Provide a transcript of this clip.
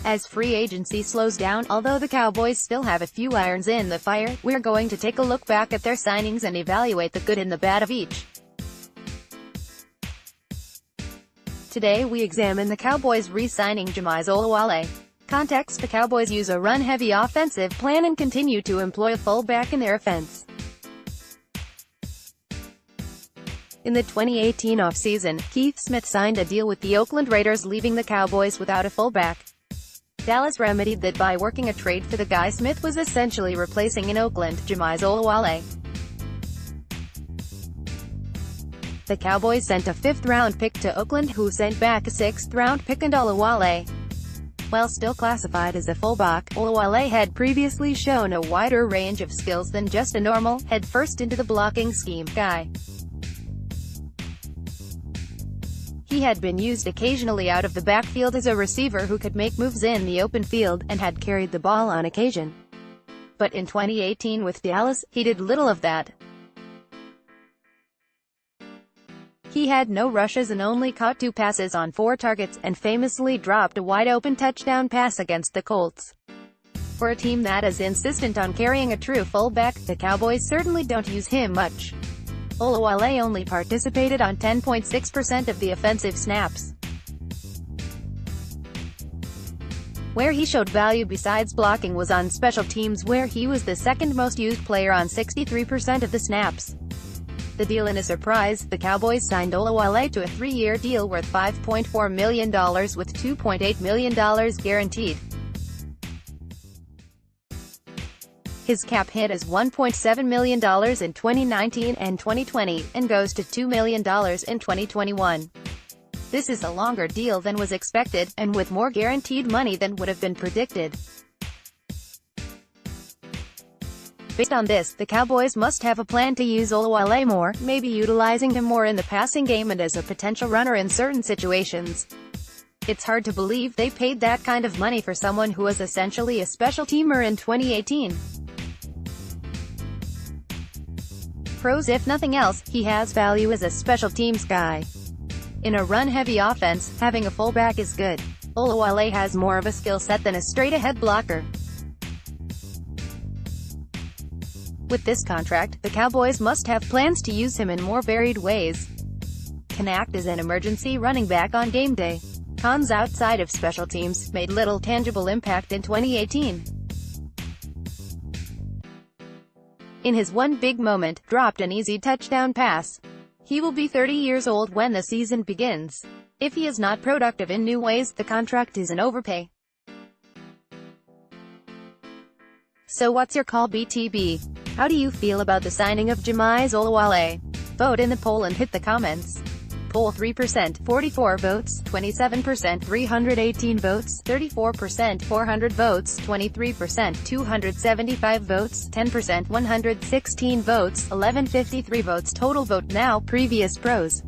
As free agency slows down, although the Cowboys still have a few irons in the fire, we're going to take a look back at their signings and evaluate the good and the bad of each. Today we examine the Cowboys re-signing Jamize Olawale. Context: the Cowboys use a run-heavy offensive plan and continue to employ a fullback in their offense. In the 2018 offseason, Keith Smith signed a deal with the Oakland Raiders, leaving the Cowboys without a fullback. Dallas remedied that by working a trade for the guy Smith was essentially replacing in Oakland, Jamize Olawale. The Cowboys sent a 5th-round pick to Oakland, who sent back a 6th-round pick and Olawale. While still classified as a fullback, Olawale had previously shown a wider range of skills than just a normal, head-first into the blocking scheme guy. He had been used occasionally out of the backfield as a receiver who could make moves in the open field, and had carried the ball on occasion. But in 2018 with Dallas, he did little of that. He had no rushes and only caught 2 passes on 4 targets, and famously dropped a wide-open touchdown pass against the Colts. For a team that is insistent on carrying a true fullback, the Cowboys certainly don't use him much. Olawale only participated on 10.6% of the offensive snaps. Where he showed value besides blocking was on special teams, where he was the second most used player on 63% of the snaps. The deal in a surprise: the Cowboys signed Olawale to a 3-year deal worth $5.4 million with $2.8 million guaranteed. His cap hit is $1.7 million in 2019 and 2020, and goes to $2 million in 2021. This is a longer deal than was expected, and with more guaranteed money than would have been predicted. Based on this, the Cowboys must have a plan to use Olawale more, maybe utilizing him more in the passing game and as a potential runner in certain situations. It's hard to believe they paid that kind of money for someone who was essentially a special teamer in 2018. Pros: if nothing else, he has value as a special teams guy. In a run-heavy offense, having a fullback is good. Olawale has more of a skill set than a straight-ahead blocker. With this contract, the Cowboys must have plans to use him in more varied ways. Can act as an emergency running back on game day. Cons: outside of special teams, made little tangible impact in 2018. In his one big moment, dropped an easy touchdown pass. He will be 30 years old when the season begins. If he is not productive in new ways, the contract is an overpay. So what's your call, BTB? How do you feel about the signing of Jamize Olawale? Vote in the poll and hit the comments. Poll: 3%, 44 votes, 27%, 318 votes, 34%, 400 votes, 23%, 275 votes, 10%, 116 votes, 1153 votes. Total vote now. Previous pros.